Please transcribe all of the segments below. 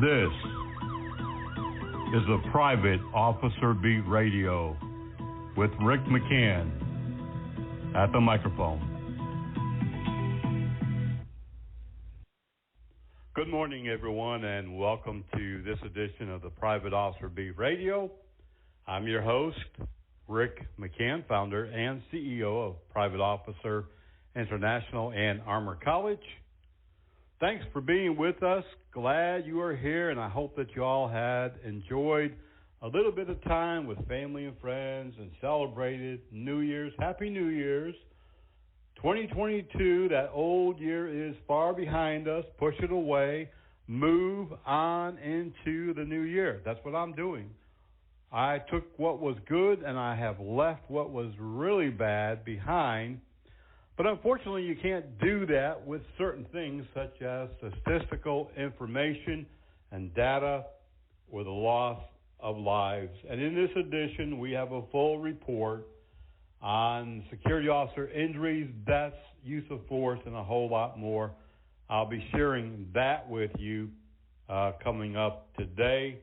This is a Private Officer Beat Radio with Rick McCann at the microphone. Good morning, everyone, and welcome to this edition of the Private Officer Beat Radio. I'm your host, Rick McCann, founder and CEO of Private Officer International and Armor College. Thanks for being with us. Glad you are here, and I hope that you all had enjoyed a little bit of time with family and friends and celebrated New Year's. Happy New Year's. 2022, that old year is far behind us. Push it away. Move on into the new year. That's what I'm doing. I took what was good, and I have left what was really bad behind. But unfortunately, you can't do that with certain things such as statistical information and data or the loss of lives. And in this edition, we have a full report on security officer injuries, deaths, use of force, and a whole lot more. I'll be sharing that with you coming up today.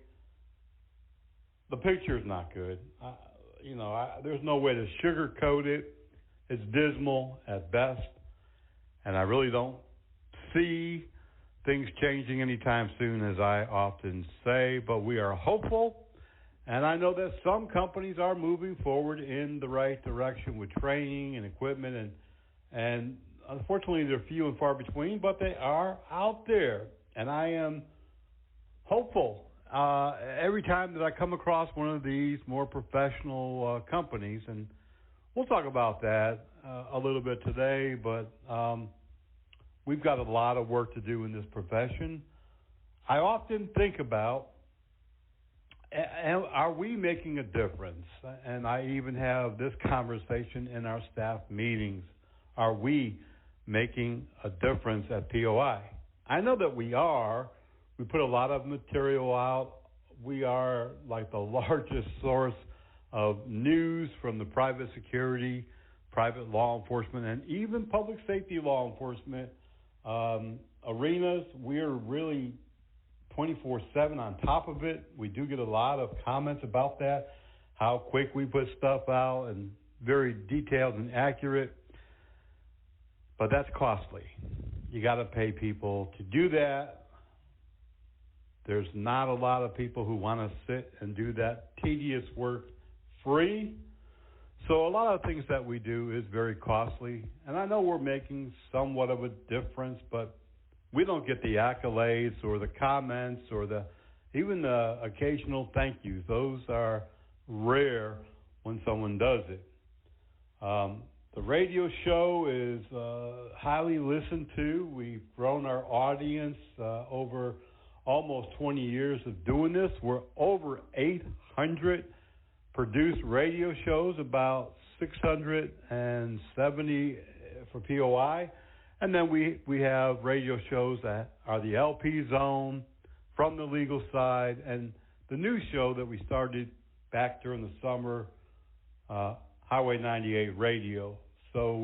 The picture is not good. There's no way to sugarcoat it. It's dismal at best, and I really don't see things changing anytime soon, as I often say, but we are hopeful, and I know that some companies are moving forward in the right direction with training and equipment, and unfortunately they're few and far between, but they are out there, and I am hopeful every time that I come across one of these more professional companies, and we'll talk about that a little bit today, but we've got a lot of work to do in this profession. I often think about, are we making a difference? And I even have this conversation in our staff meetings. Are we making a difference at POI? I know that we are. We put a lot of material out. We are like the largest source of news from the private security, private law enforcement, and even public safety law enforcement arenas. We're really 24/7 on top of it. We do get a lot of comments about that, how quick we put stuff out and very detailed and accurate. But that's costly. You got to pay people to do that. There's not a lot of people who want to sit and do that tedious work free. So a lot of things that we do is very costly. And I know we're making somewhat of a difference, but we don't get the accolades or the comments or even the occasional thank yous. Those are rare when someone does it. The radio show is highly listened to. We've grown our audience over almost 20 years of doing this. We're over 800 produced radio shows, about 670 for POI. And then we have radio shows that are the LP zone from the legal side, and the new show that we started back during the summer, Highway 98 Radio. So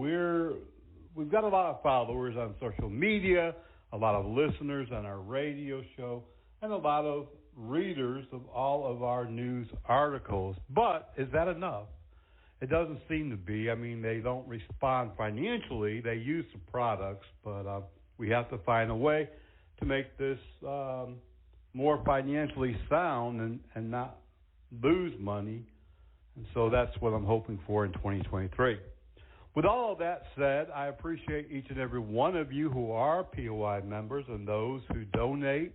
we've got a lot of followers on social media, a lot of listeners on our radio show, and a lot of readers of all of our news articles. But is that enough? It doesn't seem to be. I mean, they don't respond financially. They use the products, but we have to find a way to make this more financially sound and not lose money. And so that's what I'm hoping for in 2023. With all of that said, I appreciate each and every one of you who are POI members and those who donate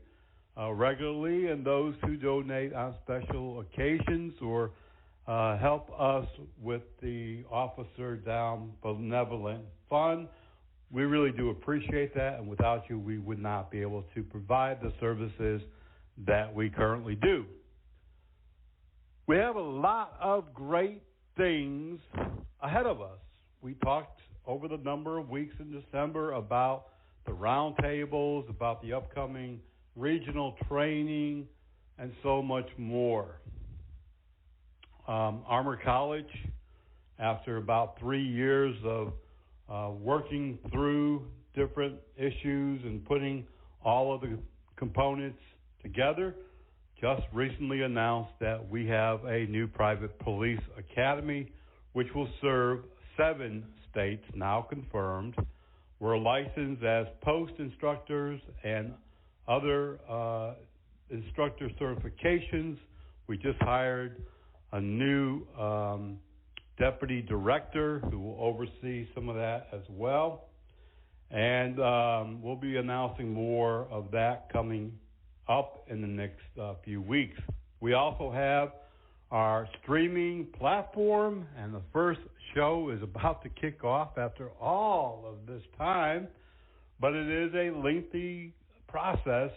regularly and those who donate on special occasions or help us with the Officer Down Benevolent Fund. We really do appreciate that, and without you, we would not be able to provide the services that we currently do. We have a lot of great things ahead of us. We talked over the number of weeks in December about the roundtables, about the upcoming regional training, and so much more. Armor College, after about 3 years of working through different issues and putting all of the components together. Just recently announced that we have a new private police academy, which will serve 7 states, now confirmed. We're licensed as post instructors and other instructor certifications. We just hired a new deputy director who will oversee some of that as well. And we'll be announcing more of that coming up in the next few weeks. We also have our streaming platform, and the first show is about to kick off after all of this time, but it is a lengthy process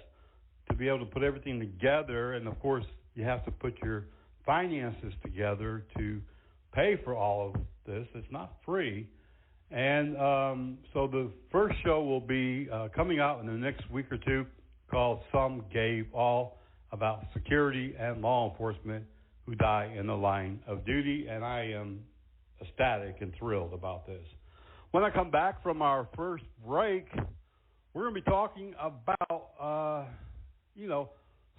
to be able to put everything together, and of course you have to put your finances together to pay for all of this. It's not free. And so the first show will be coming out in the next week or two, called Some Gave All, about security and law enforcement who die in the line of duty, and I am ecstatic and thrilled about this. When I come back from our first break, we're going to be talking about,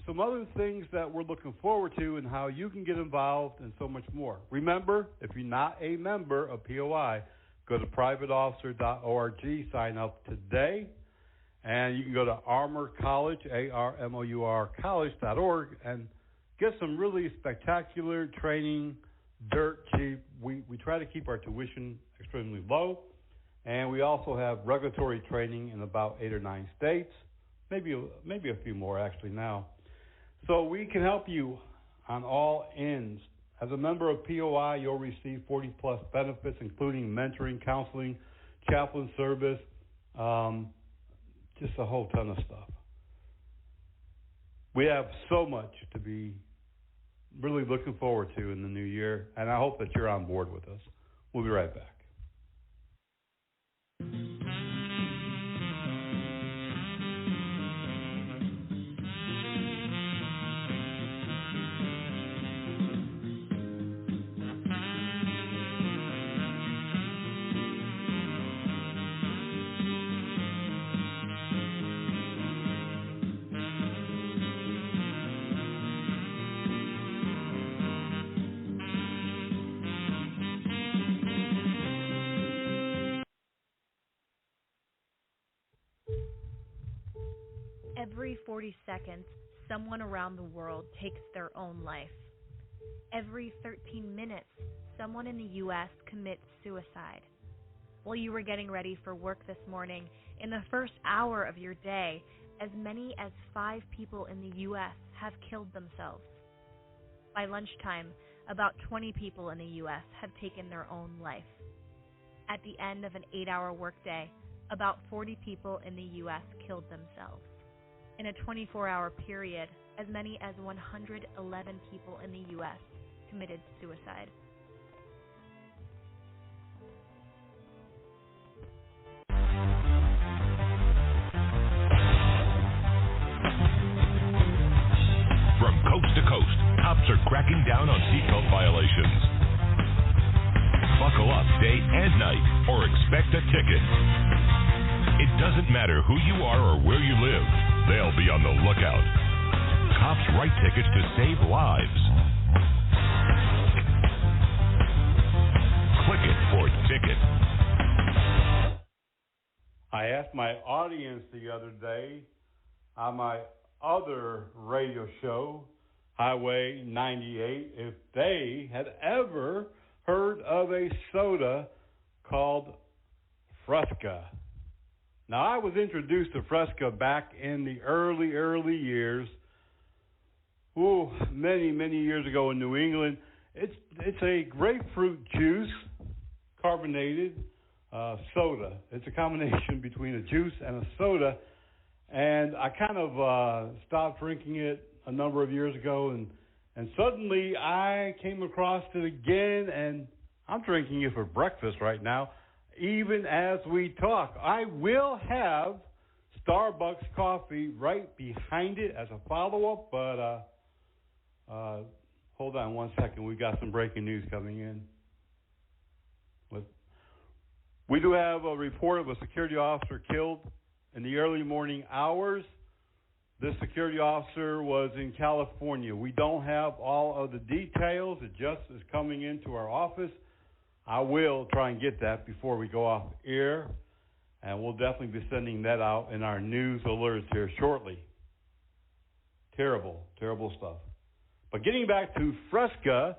some other things that we're looking forward to and how you can get involved and so much more. Remember, if you're not a member of POI, go to privateofficer.org, sign up today, and you can go to Armour College, ARMOUR college.org, and get some really spectacular training, dirt cheap. We try to keep our tuition extremely low, and we also have regulatory training in about 8 or 9 states, maybe a few more actually now. So we can help you on all ends. As a member of POI, you'll receive 40-plus benefits, including mentoring, counseling, chaplain service, just a whole ton of stuff. We have so much to be really looking forward to in the new year, and I hope that you're on board with us. We'll be right back. Every 40 seconds, someone around the world takes their own life. Every 13 minutes, someone in the U.S. commits suicide. While you were getting ready for work this morning, in the first hour of your day, as many as 5 people in the U.S. have killed themselves. By lunchtime, about 20 people in the U.S. have taken their own life. At the end of an 8-hour workday, about 40 people in the U.S. killed themselves. In a 24-hour period, as many as 111 people in the U.S. committed suicide. From coast to coast, cops are cracking down on seatbelt violations. Buckle up day and night or expect a ticket. It doesn't matter who you are or where you live. They'll be on the lookout. Cops write tickets to save lives. Click it for ticket. I asked my audience the other day on my other radio show, Highway 98, if they had ever heard of a soda called Fresca. Now, I was introduced to Fresca back in the early years, many years ago in New England. It's a grapefruit juice, carbonated soda. It's a combination between a juice and a soda, and I kind of stopped drinking it a number of years ago, and suddenly I came across it again, and I'm drinking it for breakfast right now. Even as we talk, I will have Starbucks coffee right behind it as a follow-up, but hold on one second. We've got some breaking news coming in. We do have a report of a security officer killed in the early morning hours This security officer was in California. We don't have all of the details. It just is coming into our office. I will try and get that before we go off air, and we'll definitely be sending that out in our news alerts here shortly. Terrible, terrible stuff. But getting back to Fresca,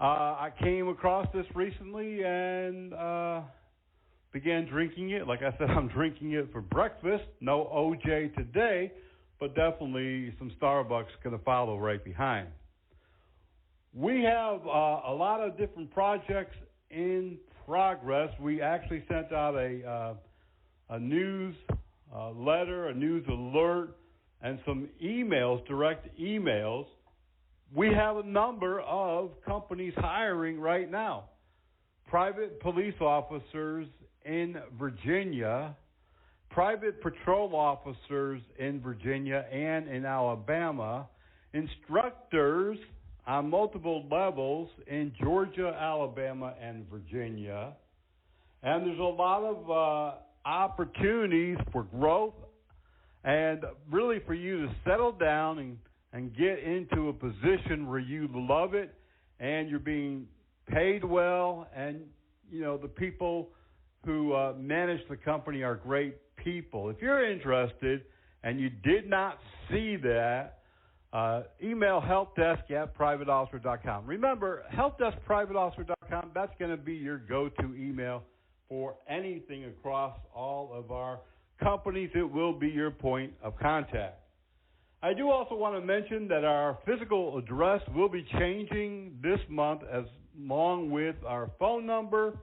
I came across this recently and began drinking it. Like I said, I'm drinking it for breakfast. No OJ today, but definitely some Starbucks going to follow right behind. We have a lot of different projects in progress. We actually sent out a news letter, a news alert, and some emails, direct emails. We have a number of companies hiring right now. Private police officers in Virginia, private patrol officers in Virginia and in Alabama, instructors on multiple levels in Georgia, Alabama, and Virginia. And there's a lot of opportunities for growth and really for you to settle down and get into a position where you love it and you're being paid well, and the people who manage the company are great people. If you're interested and you did not see that, email helpdesk@privateofficer.com. Remember, helpdesk@privateofficer.com, that's going to be your go-to email for anything across all of our companies. It will be your point of contact. I do also want to mention that our physical address will be changing this month, as along with our phone number.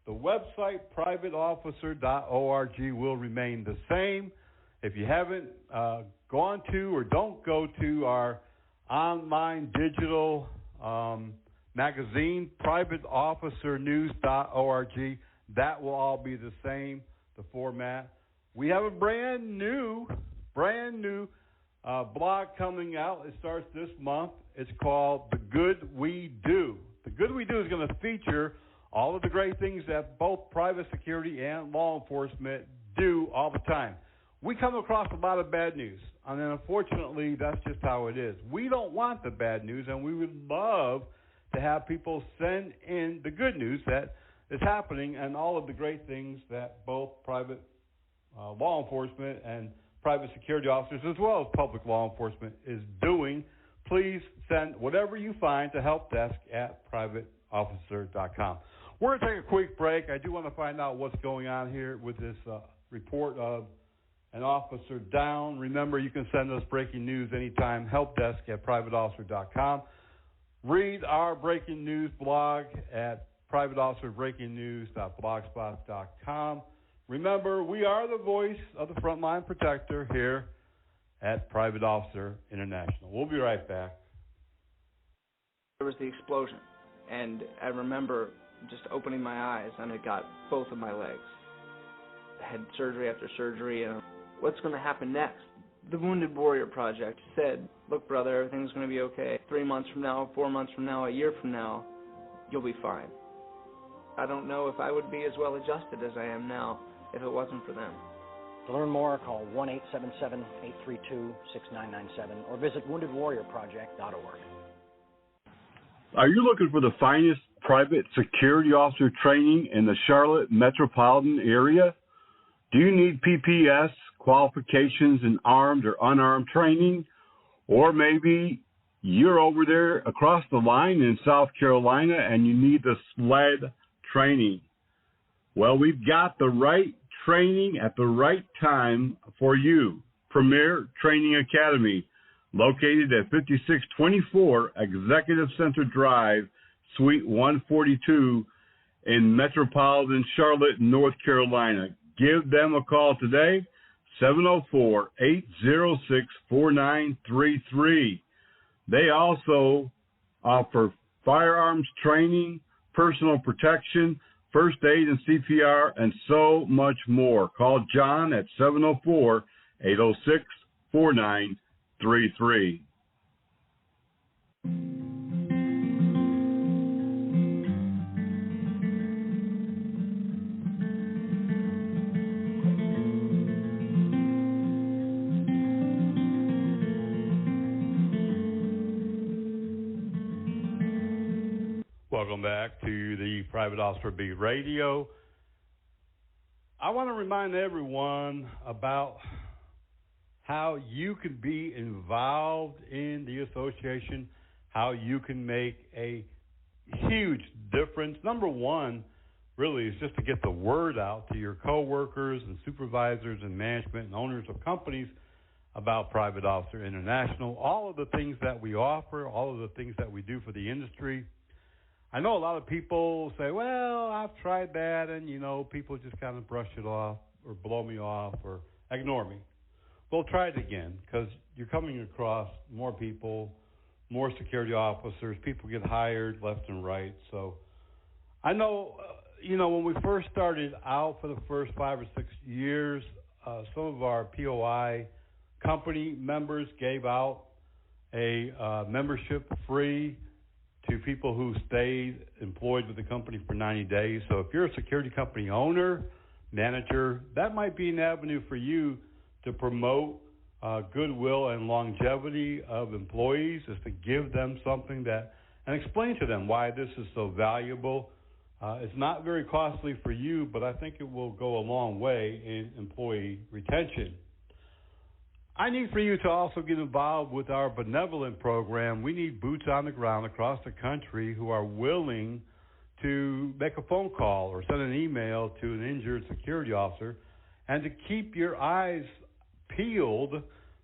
The website, privateofficer.org, will remain the same. If you haven't gone to or don't go to our online digital magazine, privateofficernews.org, that will all be the same, the format. We have a brand new blog coming out. It starts this month. It's called The Good We Do. The Good We Do is going to feature all of the great things that both private security and law enforcement do all the time. We come across a lot of bad news, and unfortunately, that's just how it is. We don't want the bad news, and we would love to have people send in the good news that is happening and all of the great things that both private law enforcement and private security officers, as well as public law enforcement, is doing. Please send whatever you find to helpdesk@privateofficer.com. We're going to take a quick break. I do want to find out what's going on here with this report of an officer down. Remember, you can send us breaking news anytime, helpdesk@privateofficer.com. Read our breaking news blog at privateofficerbreakingnews.blogspot.com. Remember, we are the voice of the frontline protector here at Private Officer International. We'll be right back. There was the explosion, and I remember just opening my eyes, and it got both of my legs. I had surgery after surgery, and what's going to happen next? The Wounded Warrior Project said, look, brother, everything's going to be okay. 3 months from now, 4 months from now, a year from now, you'll be fine. I don't know if I would be as well adjusted as I am now if it wasn't for them. To learn more, call 1-877-832-6997 or visit woundedwarriorproject.org. Are you looking for the finest private security officer training in the Charlotte metropolitan area? Do you need PPS qualifications in armed or unarmed training? Or maybe you're over there across the line in South Carolina and you need the SLED training. Well, we've got the right training at the right time for you. Premier Training Academy, located at 5624 Executive Center Drive, Suite 142 in metropolitan Charlotte, North Carolina. Give them a call today, 704-806-4933. They also offer firearms training, personal protection, first aid and CPR, and so much more. Call John at 704-806-4933. Welcome back to the Private Officer Beat Radio. I want to remind everyone about how you can be involved in the association, how you can make a huge difference. Number one, really, is just to get the word out to your coworkers and supervisors and management and owners of companies about Private Officer International, all of the things that we offer, all of the things that we do for the industry. I know a lot of people say, well, I've tried that, and, people just kind of brush it off or blow me off or ignore me. Well, try it again, because you're coming across more people, more security officers. People get hired left and right. So I know, when we first started out for the first 5 or 6 years, some of our POI company members gave out a membership free to people who stayed employed with the company for 90 days. So if you're a security company owner, manager, that might be an avenue for you to promote goodwill and longevity of employees, is to give them something and explain to them why this is so valuable. It's not very costly for you, but I think it will go a long way in employee retention. I need for you to also get involved with our benevolent program. We need boots on the ground across the country who are willing to make a phone call or send an email to an injured security officer and to keep your eyes peeled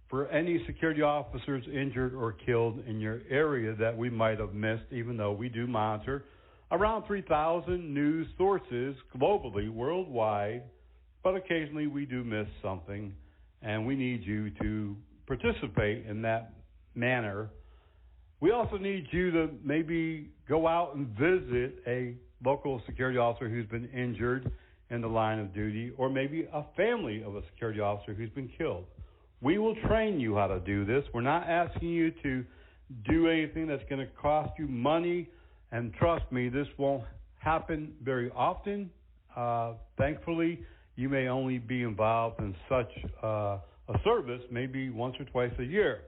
for any security officers injured or killed in your area that we might have missed, even though we do monitor around 3,000 news sources globally, worldwide, but occasionally we do miss something. And we need you to participate in that manner. We also need you to maybe go out and visit a local security officer who's been injured in the line of duty, or maybe a family of a security officer who's been killed. We will train you how to do this. We're not asking you to do anything that's going to cost you money. And trust me, this won't happen very often. Thankfully, you may only be involved in such a service maybe once or twice a year.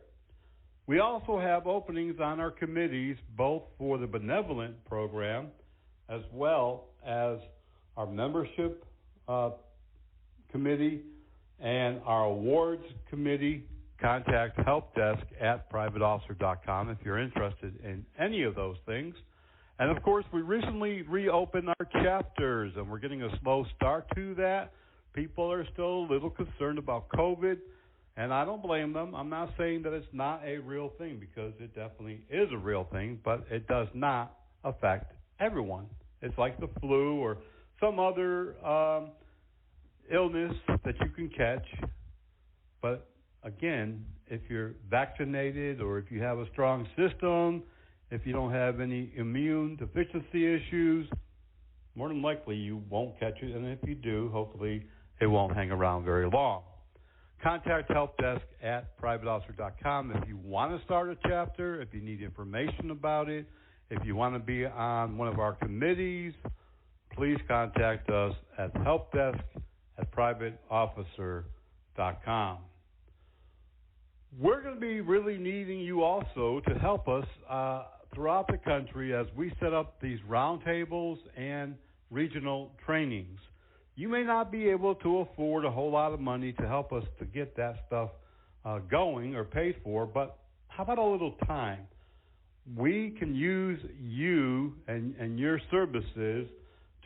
We also have openings on our committees, both for the benevolent program as well as our membership committee and our awards committee. Contact helpdesk@privateofficer.com if you're interested in any of those things. And, of course, we recently reopened our chapters, and we're getting a slow start to that. People are still a little concerned about COVID, and I don't blame them. I'm not saying that it's not a real thing, because it definitely is a real thing, but it does not affect everyone. It's like the flu or some other illness that you can catch. But, again, if you're vaccinated or if you have a strong system, if you don't have any immune deficiency issues, more than likely you won't catch it. And if you do, hopefully it won't hang around very long. Contact helpdesk@privateofficer.com if you want to start a chapter, if you need information about it, if you want to be on one of our committees. Please contact us at helpdesk@privateofficer.com. We're going to be really needing you also to help us throughout the country as we set up these roundtables and regional trainings. You may not be able to afford a whole lot of money to help us to get that stuff going or paid for, but how about a little time? We can use you and your services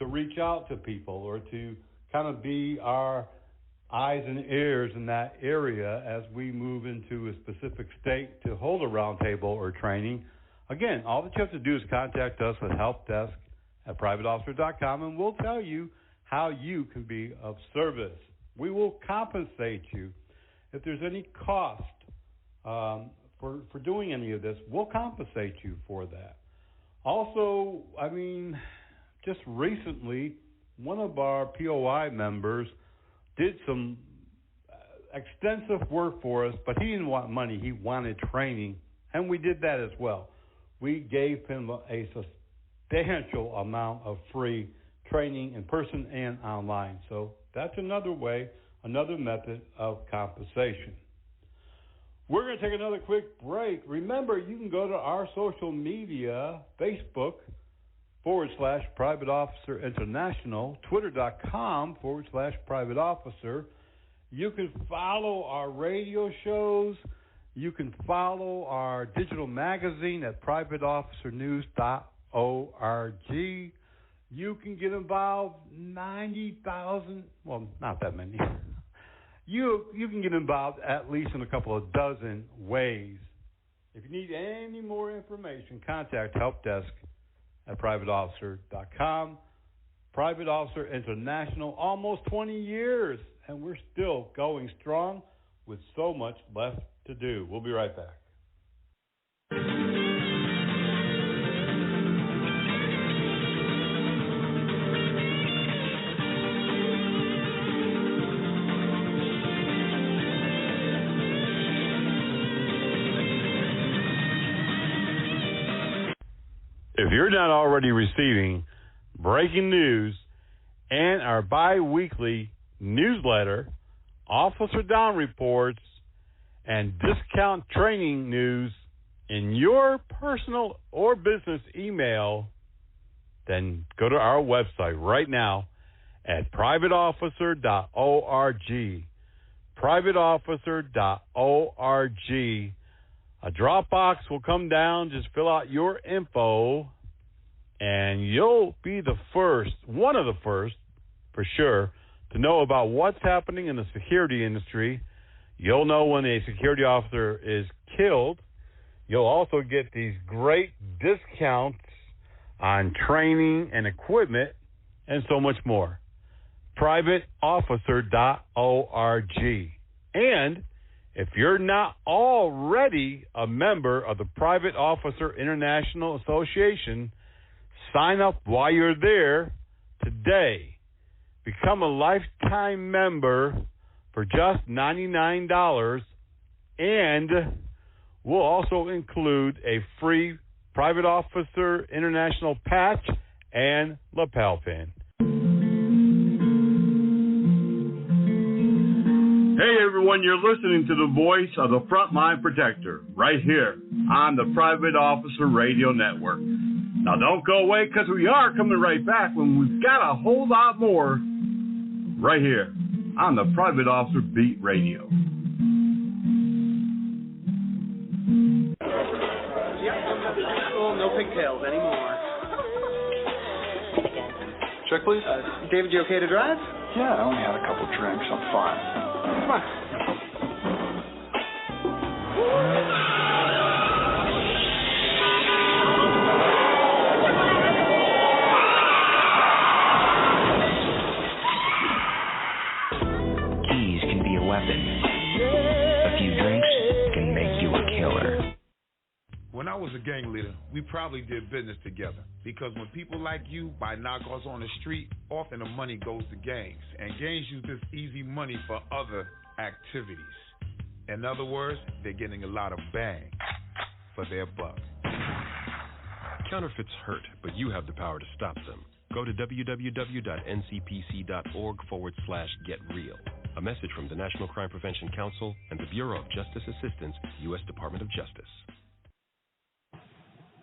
to reach out to people or to kind of be our eyes and ears in that area as we move into a specific state to hold a roundtable or training. Again, all that you have to do is contact us at helpdesk@privateofficer.com, and we'll tell you how you can be of service. We will compensate you. If there's any cost for doing any of this, we'll compensate you for that. Also, just recently, one of our POI members did some extensive work for us, but he didn't want money. He wanted training, and we did that as well. We gave him a substantial amount of free training in person and online. So that's another way, another method of compensation. We're going to take another quick break. Remember, you can go to our social media, Facebook, Private Officer International, Twitter.com/Private Officer. You can follow our radio shows. You can follow our digital magazine at privateofficernews.org. You can get involved 90,000, well, not that many. You can get involved at least in a couple of dozen ways. If you need any more information, contact Help Desk at privateofficer.com. Private Officer International, almost 20 years, and we're still going strong with so much left to do. We'll be right back. If you're not already receiving breaking news and our bi-weekly newsletter, Officer Down reports, and discount training news in your personal or business email, then go to our website right now at privateofficer.org. Privateofficer.org. A Dropbox will come down. Just fill out your info, and you'll be the first, one of the first, for sure, to know about what's happening in the security industry. You'll know when a security officer is killed. You'll also get these great discounts on training and equipment and so much more. Privateofficer.org. And if you're not already a member of the Private Officer International Association, sign up while you're there today. Become a lifetime member for just $99, and we'll also include a free Private Officer International patch and lapel pin. Hey everyone, you're listening to the voice of the Frontline Protector right here on the Private Officer Radio Network. Now don't go away, because we are coming right back when we've got a whole lot more right here on the Private Officer Beat Radio. Oh, no pigtails anymore. Check, please. David, you okay to drive? Yeah, I only had a couple drinks. I'm fine. Come on. Keys can be a weapon. A few drinks can make you a killer. When I was a gang leader, we probably did business together, because when people like you buy knockoffs on the street, often the money goes to gangs, and gangs use this easy money for other activities. In other words, they're getting a lot of bang for their buck. Counterfeits hurt, but you have the power to stop them. Go to www.ncpc.org/getreal. A message from the National Crime Prevention Council and the Bureau of Justice Assistance, U.S. Department of Justice.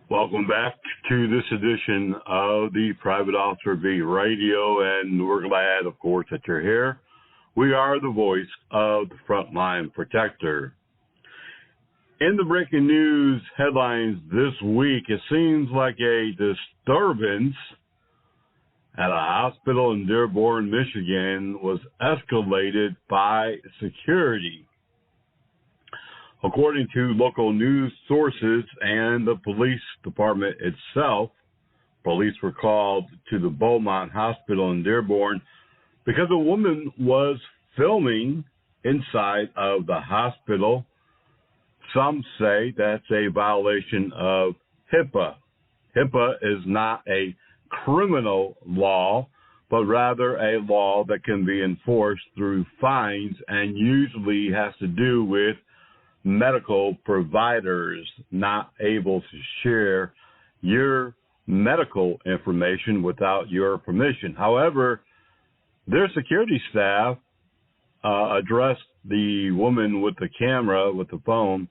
Welcome back to this edition of the Private Officer Beat Radio, and we're glad, of course, that you're here. We are the voice of the Frontline Protector. In the breaking news headlines this week, it seems like a disturbance at a hospital in Dearborn, Michigan was escalated by security. According to local news sources and the police department itself, police were called to the Beaumont Hospital in Dearborn because a woman was filming inside of the hospital. Some say that's a violation of HIPAA. HIPAA is not a criminal law, but rather a law that can be enforced through fines and usually has to do with medical providers not able to share your medical information without your permission. However, their security staff addressed the woman with the camera, with the phone,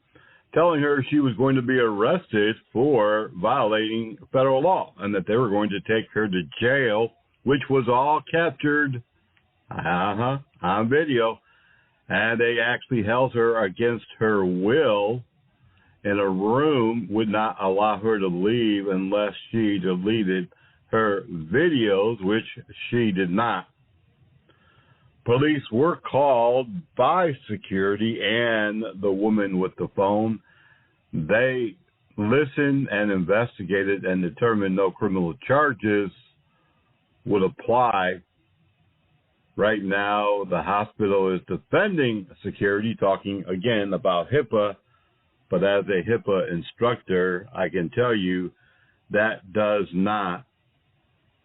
telling her she was going to be arrested for violating federal law and that they were going to take her to jail, which was all captured on video. And they actually held her against her will in a room, would not allow her to leave unless she deleted her videos, which she did not. Police were called by security and the woman with the phone. They listened and investigated and determined no criminal charges would apply. Right now, the hospital is defending security, talking again about HIPAA. But as a HIPAA instructor, I can tell you that does not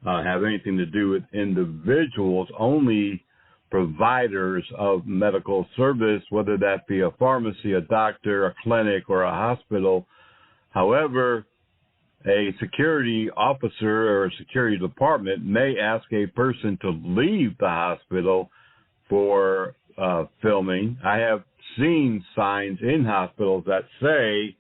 have anything to do with individuals, only providers of medical service, whether that be a pharmacy, a doctor, a clinic, or a hospital. However, a security officer or a security department may ask a person to leave the hospital for filming. I have seen signs in hospitals that say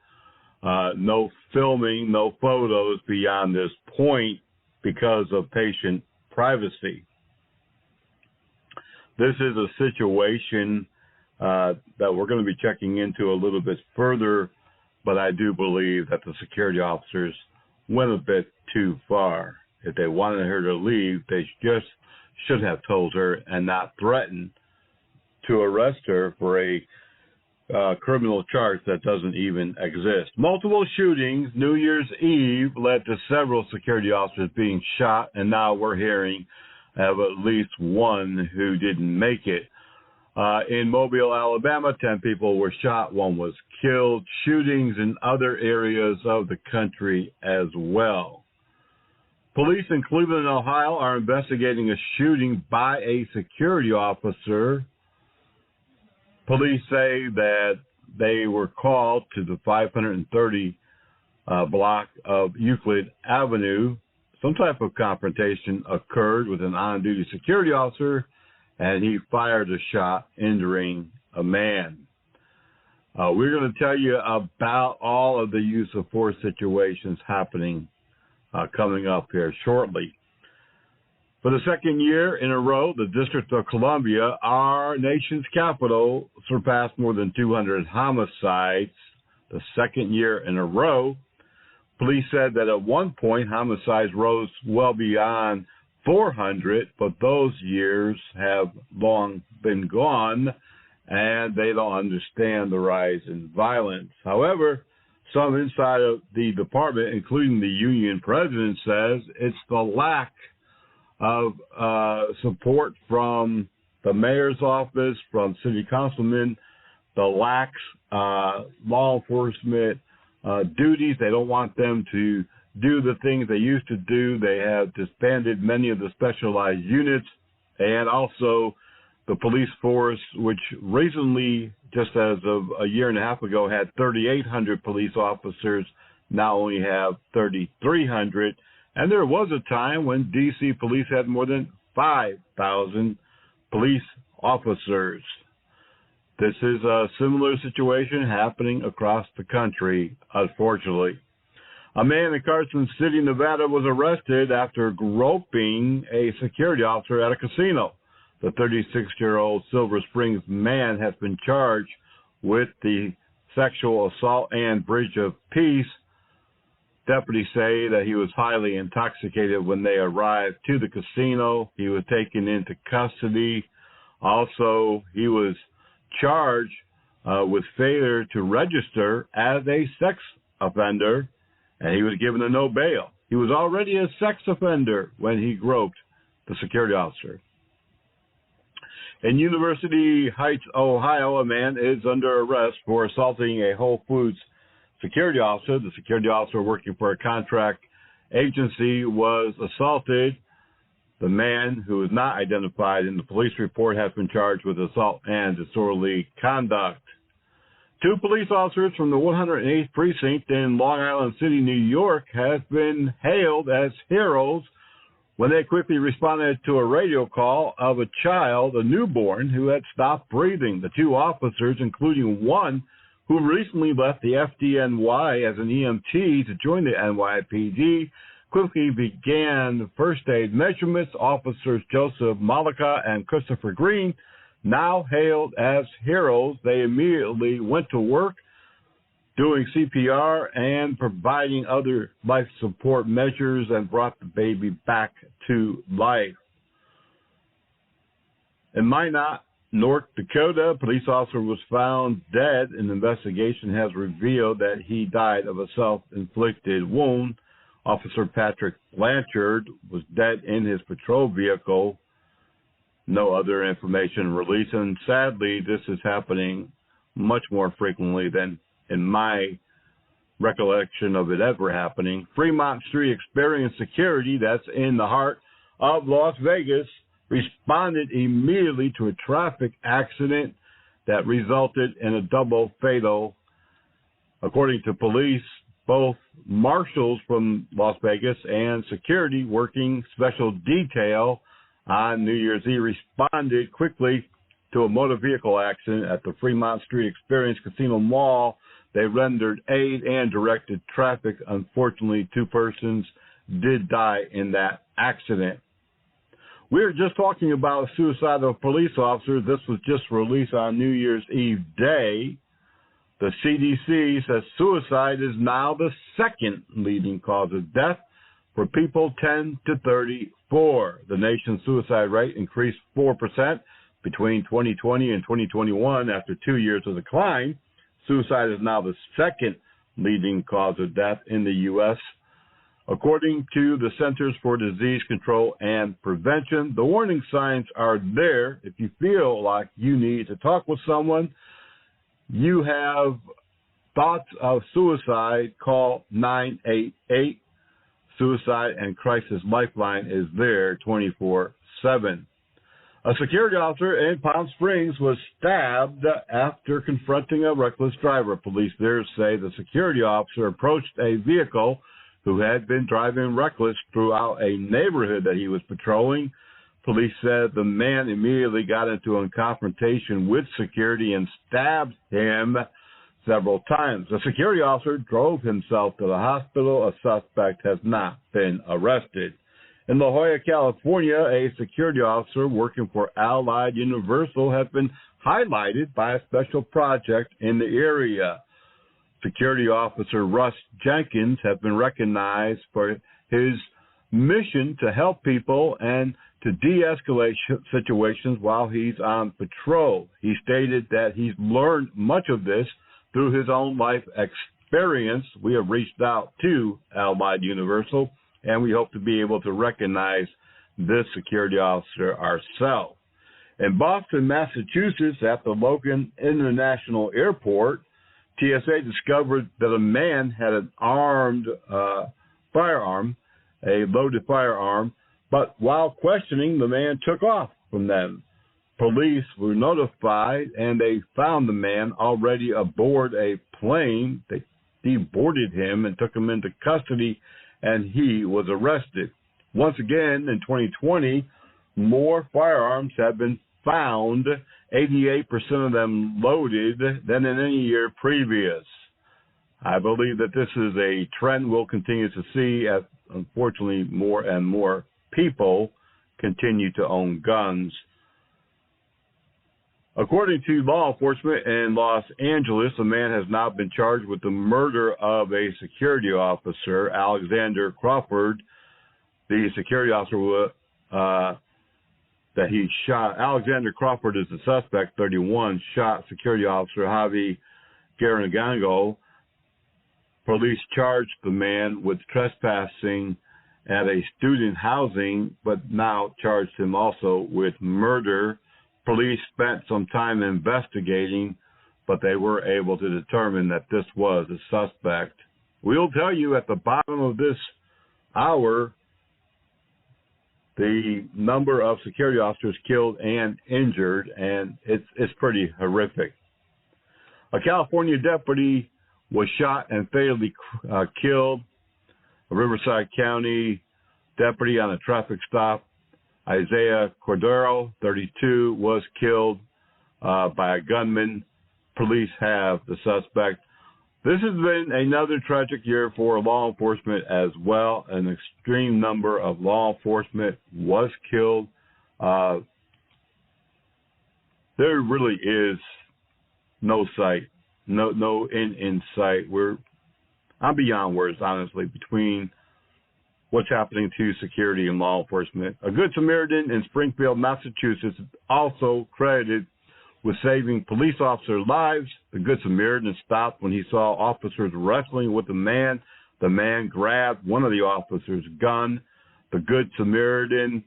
no filming, no photos beyond this point because of patient privacy. This is a situation that we're going to be checking into a little bit further, but I do believe that the security officers went a bit too far. If they wanted her to leave, they just should have told her and not threatened to arrest her for a criminal charge that doesn't even exist. Multiple shootings New Year's Eve led to several security officers being shot, and now we're hearing of at least one who didn't make it. In Mobile, Alabama, 10 people were shot, one was killed. Shootings in other areas of the country as well. Police in Cleveland, Ohio are investigating a shooting by a security officer. Police say that they were called to the 530 block of Euclid Avenue. Some type of confrontation occurred with an on-duty security officer, and he fired a shot, injuring a man. We're going to tell you about all of the use of force situations happening coming up here shortly. For the second year in a row, the District of Columbia, our nation's capital, surpassed more than 200 homicides. The second year in a row. Police said that at one point, homicides rose well beyond 400, but those years have long been gone, and they don't understand the rise in violence. However, some inside of the department, including the union president, says it's the lack of support from the mayor's office, from city councilmen, the lax law enforcement duties. They don't want them to do the things they used to do. They have disbanded many of the specialized units, and also the police force, which recently, just as of a year and a half ago, had 3,800 police officers, now only have 3,300. And there was a time when D.C. police had more than 5,000 police officers. This is a similar situation happening across the country, unfortunately. A man in Carson City, Nevada, was arrested after groping a security officer at a casino. The 36-year-old Silver Springs man has been charged with the sexual assault and breach of peace. Deputies say that he was highly intoxicated when they arrived to the casino. He was taken into custody. Also, he was charged with failure to register as a sex offender, and he was given a no bail. He was already a sex offender when he groped the security officer. In University Heights, Ohio, a man is under arrest for assaulting a Whole Foods security officer. The security officer working for a contract agency was assaulted. The man, who is not identified in the police report, has been charged with assault and disorderly conduct. Two police officers from the 108th Precinct in Long Island City, New York, have been hailed as heroes when they quickly responded to a radio call of a child, a newborn, who had stopped breathing. The two officers, including one who recently left the FDNY as an EMT to join the NYPD, quickly began first aid measurements. Officers Joseph Malika and Christopher Green, now hailed as heroes, they immediately went to work doing CPR and providing other life support measures and brought the baby back to life. In Minot, North Dakota, a police officer was found dead. An investigation has revealed that he died of a self-inflicted wound. Officer Patrick Blanchard was dead in his patrol vehicle. No other information released, and sadly, this is happening much more frequently than in my recollection of it ever happening. Fremont Street Experience Security, that's in the heart of Las Vegas, responded immediately to a traffic accident that resulted in a double fatal. According to police, both marshals from Las Vegas and security working special detail on New Year's Eve responded quickly to a motor vehicle accident at the Fremont Street Experience Casino Mall. They rendered aid and directed traffic. Unfortunately, 2 persons did die in that accident. We're just talking about a suicide of a police officer. This was just released on New Year's Eve day. The CDC says suicide is now the second leading cause of death for people 10 to 34. The nation's suicide rate increased 4% between 2020 and 2021 after 2 years of decline. Suicide is now the second leading cause of death in the U.S. According to the Centers for Disease Control and Prevention, the warning signs are there. If you feel like you need to talk with someone, you have thoughts of suicide, call 988. Suicide and Crisis Lifeline is there 24/7. A security officer in Palm Springs was stabbed after confronting a reckless driver. Police there say the security officer approached a vehicle who had been driving reckless throughout a neighborhood that he was patrolling. Police said the man immediately got into a confrontation with security and stabbed him several times. The security officer drove himself to the hospital. A suspect has not been arrested. In La Jolla, California, a security officer working for Allied Universal has been highlighted by a special project in the area. Security Officer Russ Jenkins has been recognized for his mission to help people and to de-escalate situations while he's on patrol. He stated that he's learned much of this through his own life experience. We have reached out to Allied Universal, and we hope to be able to recognize this security officer ourselves. In Boston, Massachusetts, at the Logan International Airport, TSA discovered that a man had an armed firearm, a loaded firearm, but while questioning, the man took off from them. Police were notified, and they found the man already aboard a plane. They deboarded him and took him into custody, and he was arrested. Once again, in 2020, more firearms have been found, 88% of them loaded, than in any year previous. I believe that this is a trend we'll continue to see as, unfortunately, more and more people continue to own guns. According to law enforcement in Los Angeles, a man has now been charged with the murder of a security officer, Alexander Crawford. The security officer that he shot, Alexander Crawford is the suspect, 31, shot security officer Javi Garanagango. Police charged the man with trespassing at a student housing, but now charged him also with murder. Police spent some time investigating, but they were able to determine that this was a suspect. We'll tell you at the bottom of this hour the number of security officers killed and injured, and it's pretty horrific. A California deputy was shot and fatally killed. A Riverside County deputy on a traffic stop, Isaiah Cordero, 32, was killed by a gunman. police have the suspect. This has been another tragic year for law enforcement as well. An extreme number of law enforcement was killed. There really is no sight, no end in sight. I'm beyond words, honestly, between what's happening to security and law enforcement. A Good Samaritan in Springfield, Massachusetts, also credited with saving police officer lives. The Good Samaritan stopped when he saw officers wrestling with a man. The man grabbed one of the officers' gun. The Good Samaritan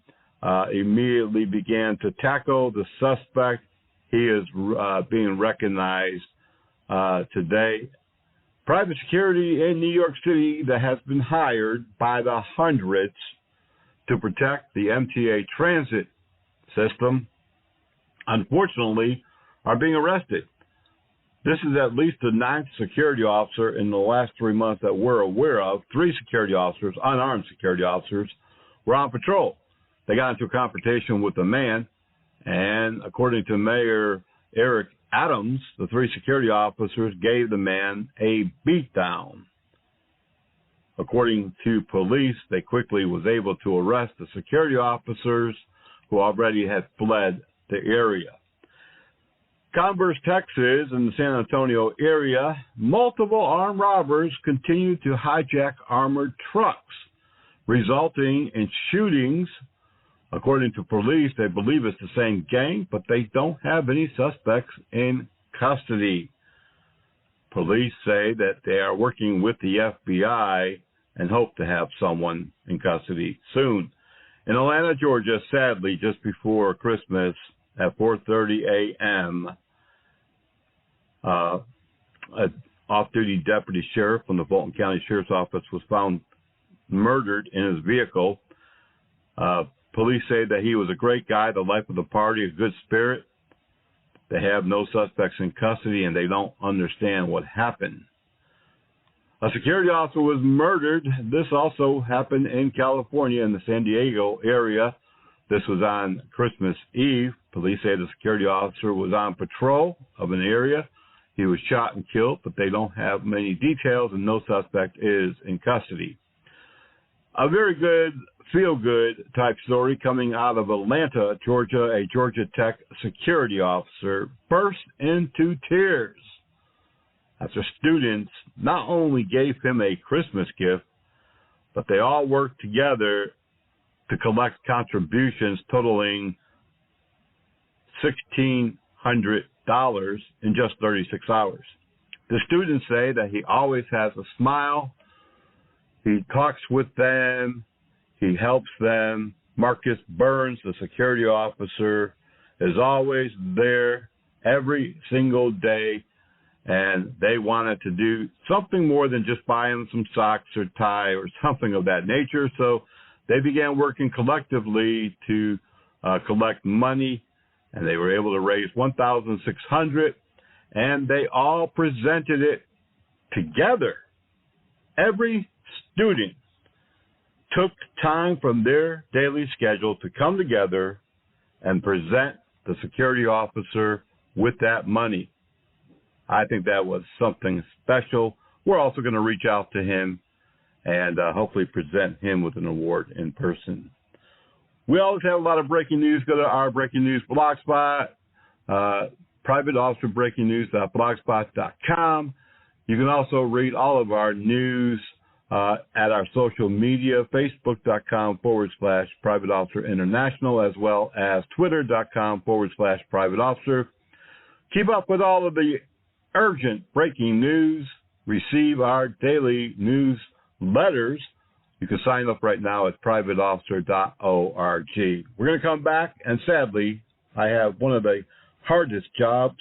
immediately began to tackle the suspect. He is being recognized today. Private security in New York City that has been hired by the hundreds to protect the MTA transit system, unfortunately, are being arrested. This is at least the 9th security officer in the last 3 months that we're aware of. 3 security officers, unarmed security officers, were on patrol. They got into a confrontation with a man, and according to Mayor Eric Adams, the 3 security officers gave the man a beatdown. According to police, they quickly was able to arrest the security officers who already had fled the area. Converse, Texas, in the San Antonio area, multiple armed robbers continue to hijack armored trucks, resulting in shootings. According to police, they believe it's the same gang, but they don't have any suspects in custody. Police say that they are working with the FBI and hope to have someone in custody soon. In Atlanta, Georgia, sadly, just before Christmas at 4:30 a.m., an off-duty deputy sheriff from the Fulton County Sheriff's Office was found murdered in his vehicle. Police say that he was a great guy, the life of the party, a good spirit. They have no suspects in custody, and they don't understand what happened. A security officer was murdered. This also happened in California, in the San Diego area. This was on Christmas Eve. Police say the security officer was on patrol of an area. He was shot and killed, but they don't have many details, and no suspect is in custody. A very good, feel-good type story coming out of Atlanta, Georgia. A Georgia Tech security officer burst into tears after students not only gave him a Christmas gift, but they all worked together to collect contributions totaling $1,600 in just 36 hours. The students say that he always has a smile. He talks with them. He helps them. Marcus Burns, the security officer, is always there every single day, and they wanted to do something more than just buying some socks or tie or something of that nature. So they began working collectively to collect money, and they were able to raise $1,600, and they all presented it together. Every student took time from their daily schedule to come together and present the security officer with that money. I think that was something special. We're also going to reach out to him and hopefully present him with an award in person. We always have a lot of breaking news. Go to our breaking news blog spot, private officer breaking news.blogspot.com. You can also read all of our news at our social media, facebook.com/Private Officer International, as well as twitter.com/Private Officer. Keep up with all of the urgent breaking news. Receive our daily news letters. You can sign up right now at privateofficer.org. We're going to come back, and sadly, I have one of the hardest jobs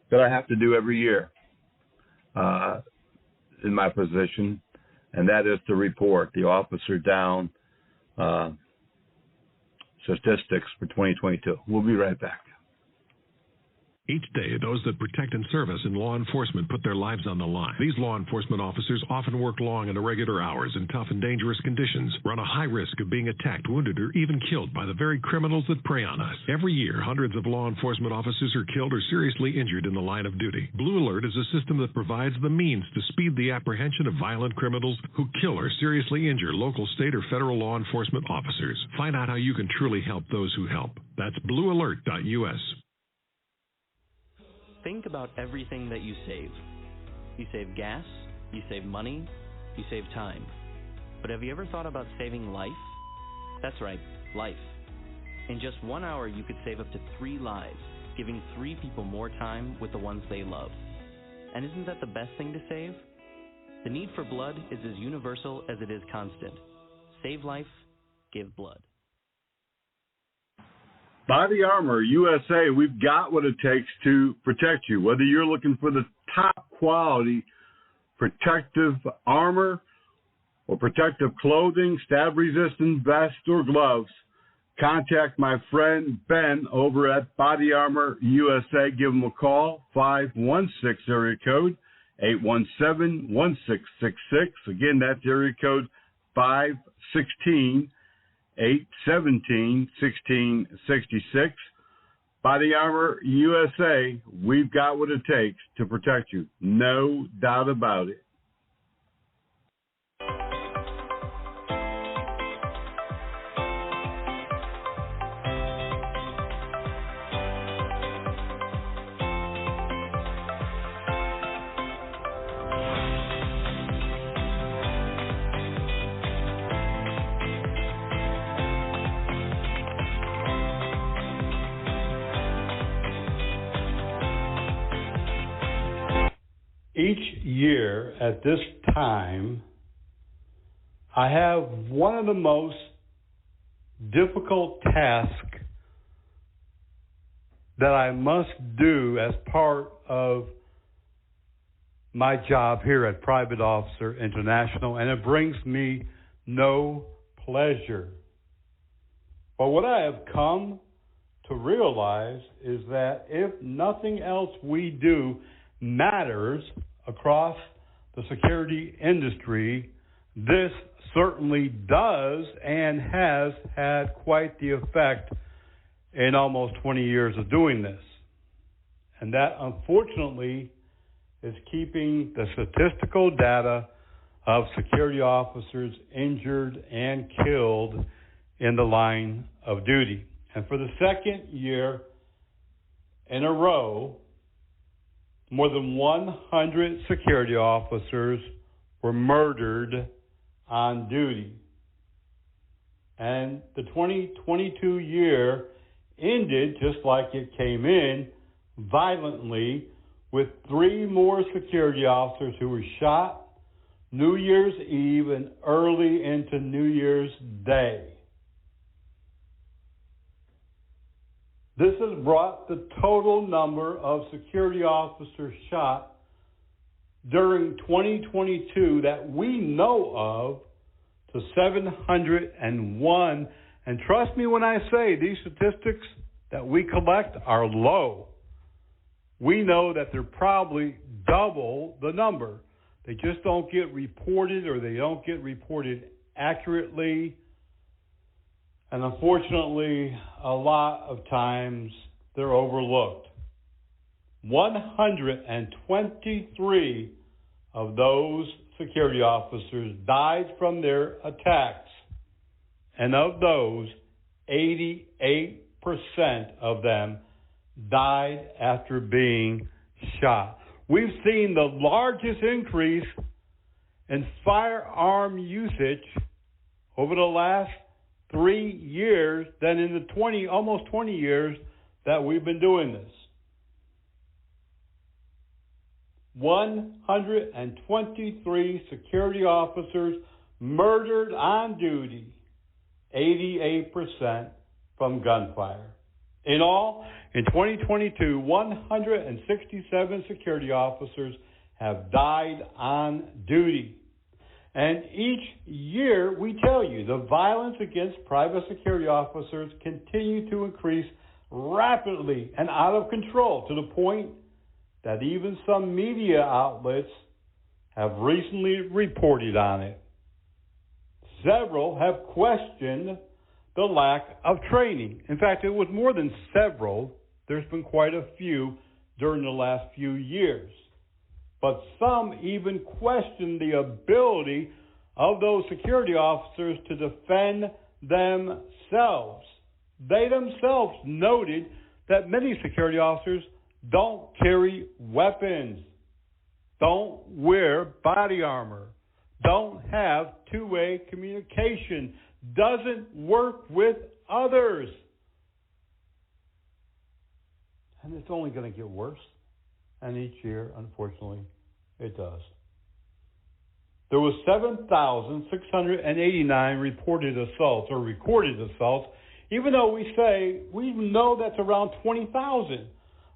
that I have to do every year in my position, and that is to report the officer down statistics for 2022. We'll be right back. Each day, those that protect and service in law enforcement put their lives on the line. These law enforcement officers often work long and irregular hours in tough and dangerous conditions, run a high risk of being attacked, wounded, or even killed by the very criminals that prey on us. Every year, hundreds of law enforcement officers are killed or seriously injured in the line of duty. Blue Alert is a system that provides the means to speed the apprehension of violent criminals who kill or seriously injure local, state, or federal law enforcement officers. Find out how you can truly help those who help. That's bluealert.us. Think about everything that you save. You save gas, you save money, you save time. But have you ever thought about saving life? That's right, life. In just 1 hour, you could save up to 3 lives, giving 3 people more time with the ones they love. And isn't that the best thing to save? The need for blood is as universal as it is constant. Save life, give blood. Body Armor USA, we've got what it takes to protect you. Whether you're looking for the top quality protective armor or protective clothing, stab-resistant vest or gloves, contact my friend Ben over at Body Armor USA. Give him a call, 516 area code 817-1666. Again, that's area code 516 817-1666. Body Armor USA, we've got what it takes to protect you. No doubt about it. Each year at this time, I have one of the most difficult tasks that I must do as part of my job here at Private Officer International, and it brings me no pleasure. But what I have come to realize is that if nothing else we do matters across the security industry, this certainly does and has had quite the effect in almost 20 years of doing this. And that, unfortunately, is keeping the statistical data of security officers injured and killed in the line of duty. And for the second year in a row, more than 100 security officers were murdered on duty. And the 2022 year ended just like it came in, violently, with 3 more security officers who were shot New Year's Eve and early into New Year's Day. This has brought the total number of security officers shot during 2022 that we know of to 701. And trust me when I say these statistics that we collect are low. We know that they're probably double the number. They just don't get reported, or they don't get reported accurately. And unfortunately, a lot of times they're overlooked. 123 of those security officers died from their attacks. And of those, 88% of them died after being shot. We've seen the largest increase in firearm usage over the last 3 years than in the almost 20 years that we've been doing this. 123 security officers murdered on duty, 88% from gunfire. In all, in 2022, 167 security officers have died on duty. And each year, we tell you, the violence against private security officers continue to increase rapidly and out of control to the point that even some media outlets have recently reported on it. Several have questioned the lack of training. In fact, it was more than several. There's been quite a few during the last few years. But some even question the ability of those security officers to defend themselves. They themselves noted that many security officers don't carry weapons, don't wear body armor, don't have two-way communication, doesn't work with others. And it's only going to get worse. And each year, unfortunately, it does. There was 7,689 reported assaults or recorded assaults, even though we know that's around 20,000.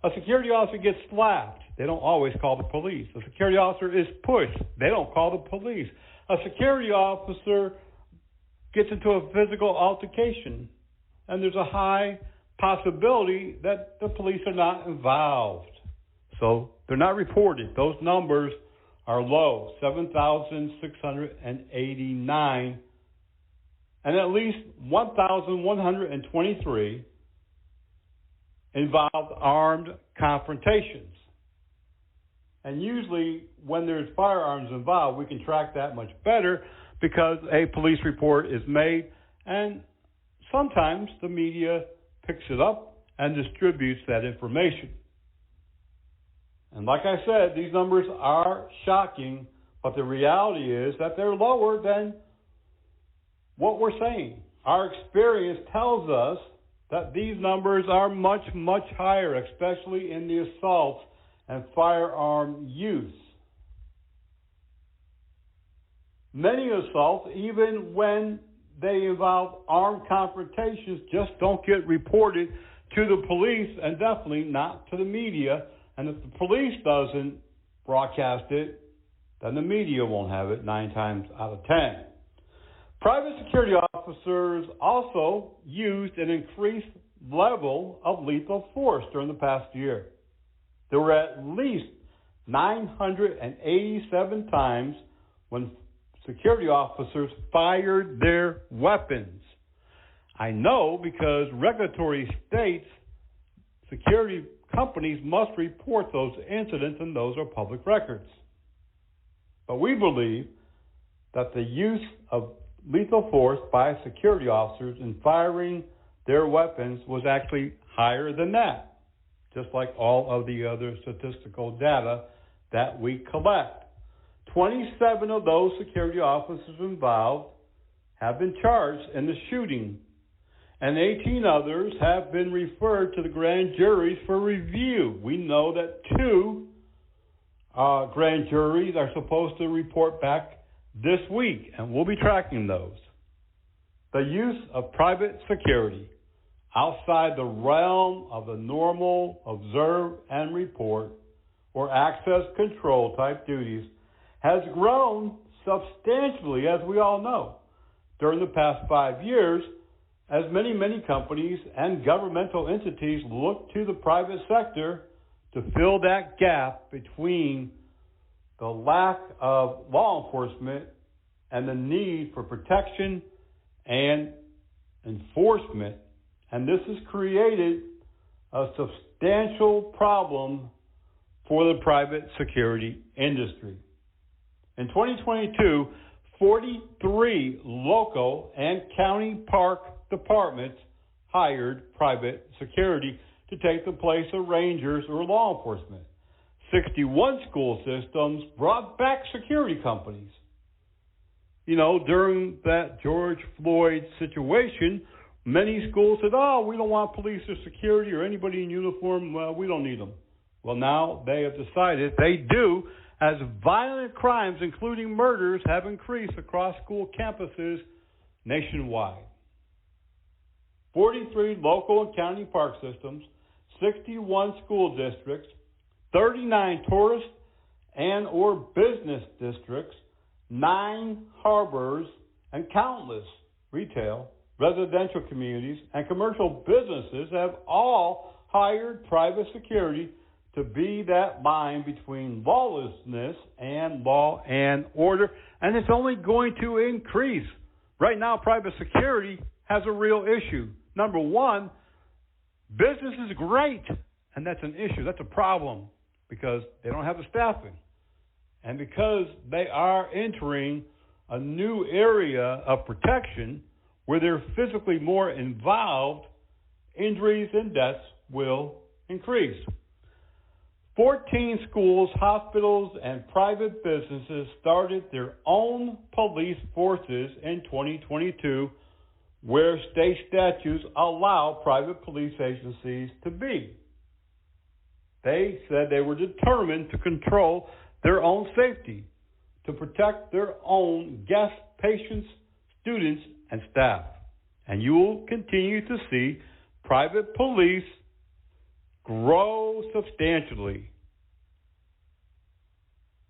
A security officer gets slapped. They don't always call the police. A security officer is pushed. They don't call the police. A security officer gets into a physical altercation, and there's a high possibility that the police are not involved. So they're not reported. Those numbers are low, 7,689, and at least 1,123 involved armed confrontations. And usually when there's firearms involved, we can track that much better because a police report is made, and sometimes the media picks it up and distributes that information. And like I said, these numbers are shocking, but the reality is that they're lower than what we're saying. Our experience tells us that these numbers are much, much higher, especially in the assaults and firearm use. Many assaults, even when they involve armed confrontations, just don't get reported to the police and definitely not to the media. And if the police doesn't broadcast it, then the media won't have it 9 times out of 10. Private security officers also used an increased level of lethal force during the past year. There were at least 987 times when security officers fired their weapons. I know because regulatory states security companies must report those incidents, and those are public records. But we believe that the use of lethal force by security officers in firing their weapons was actually higher than that, just like all of the other statistical data that we collect. 27 of those security officers involved have been charged in the shooting, and 18 others have been referred to the grand juries for review. We know that 2 grand juries are supposed to report back this week, and we'll be tracking those. The use of private security outside the realm of the normal observe and report or access control type duties has grown substantially, as we all know, during the past 5 years, as many companies and governmental entities look to the private sector to fill that gap between the lack of law enforcement and the need for protection and enforcement. And this has created a substantial problem for the private security industry. In 2022, 43 local and county park departments hired private security to take the place of rangers or law enforcement. 61 school systems brought back security companies. You know, during that George Floyd situation, many schools said, we don't want police or security or anybody in uniform. Well, we don't need them. Well, now they have decided they do, as violent crimes, including murders, have increased across school campuses nationwide. 43 local and county park systems, 61 school districts, 39 tourist and or business districts, 9 harbors, and countless retail residential communities, and commercial businesses have all hired private security to be that line between lawlessness and law and order, and it's only going to increase. Right now, private security has a real issue. Number one, business is great, and that's an issue. That's a problem because they don't have the staffing. And because they are entering a new area of protection where they're physically more involved, injuries and deaths will increase. 14 schools, hospitals, and private businesses started their own police forces in 2022, where state statutes allow private police agencies to be. They said they were determined to control their own safety, to protect their own guests, patients, students, and staff. And you will continue to see private police grow substantially.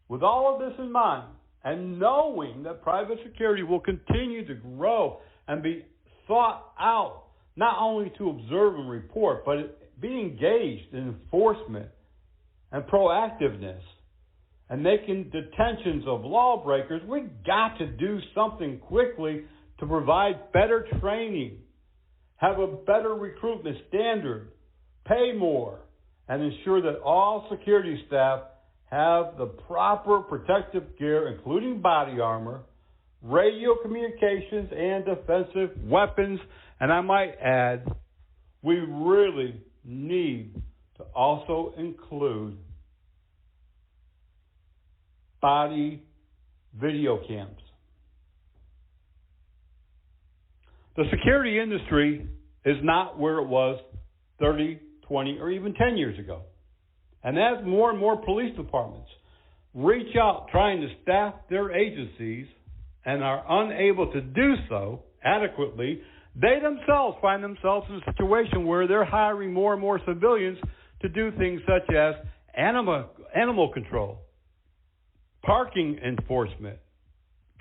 With all of this in mind, and knowing that private security will continue to grow and be sought out, not only to observe and report, but be engaged in enforcement and proactiveness and making detentions of lawbreakers, we've got to do something quickly to provide better training, have a better recruitment standard, pay more, and ensure that all security staff have the proper protective gear, including body armor, radio communications, and defensive weapons. And I might add, we really need to also include body video cams. The security industry is not where it was 30, 20, or even 10 years ago. And as more and more police departments reach out trying to staff their agencies and are unable to do so adequately, they themselves find themselves in a situation where they're hiring more and more civilians to do things such as animal control, parking enforcement,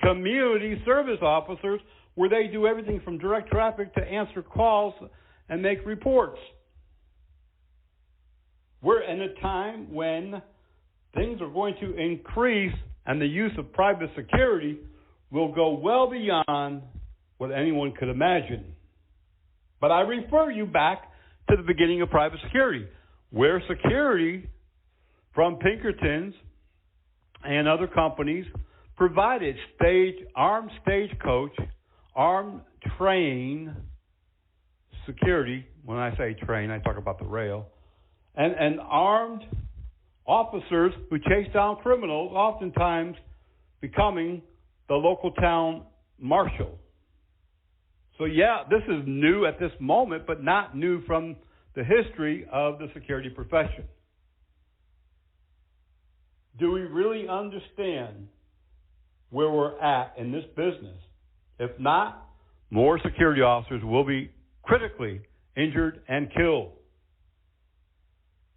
community service officers, where they do everything from direct traffic to answer calls and make reports. We're in a time when things are going to increase and the use of private security will go well beyond what anyone could imagine. But I refer you back to the beginning of private security, where security from Pinkertons and other companies provided armed stagecoach, armed train security. When I say train, I talk about the rail. And armed officers who chase down criminals, oftentimes becoming the local town marshal. So yeah, this is new at this moment, but not new from the history of the security profession. Do we really understand where we're at in this business? If not, more security officers will be critically injured and killed.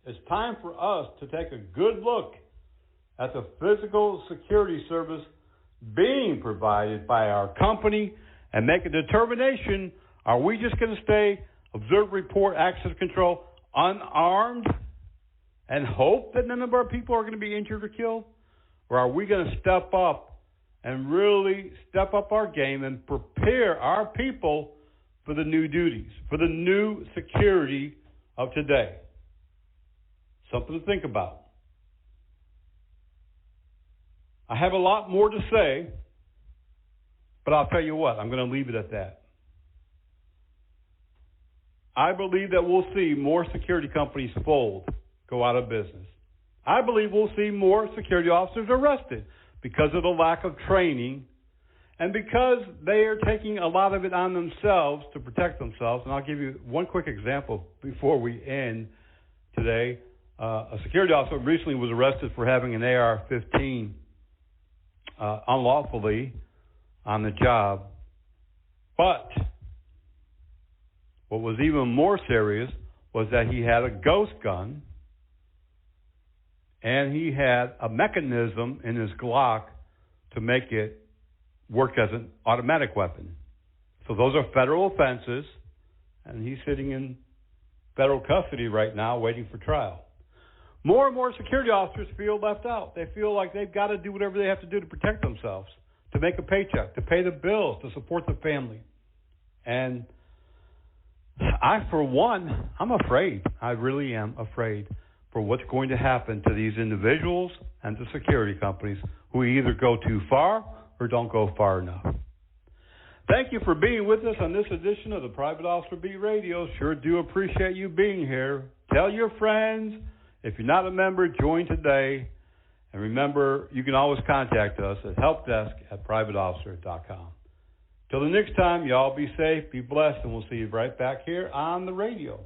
It's time for us to take a good look at the physical security service being provided by our company and make a determination, are we just going to stay, observe, report, access control, unarmed, and hope that none of our people are going to be injured or killed? Or are we going to step up and really step up our game and prepare our people for the new duties, for the new security of today? Something to think about. I have a lot more to say, but I'll tell you what, I'm going to leave it at that. I believe that we'll see more security companies fold, go out of business. I believe we'll see more security officers arrested because of the lack of training and because they are taking a lot of it on themselves to protect themselves. And I'll give you one quick example before we end today. A security officer recently was arrested for having an AR-15 unlawfully on the job. But what was even more serious was that he had a ghost gun and he had a mechanism in his Glock to make it work as an automatic weapon. So those are federal offenses, and he's sitting in federal custody right now waiting for trial. More and more security officers feel left out. They feel like they've got to do whatever they have to do to protect themselves, to make a paycheck, to pay the bills, to support the family. And I, for one, I'm afraid. I really am afraid for what's going to happen to these individuals and the security companies who either go too far or don't go far enough. Thank you for being with us on this edition of the Private Officer Beat Radio. Sure do appreciate you being here. Tell your friends. If you're not a member, join today. And remember, you can always contact us at helpdesk@privateofficer.com. Till the next time, y'all be safe, be blessed, and we'll see you right back here on the radio.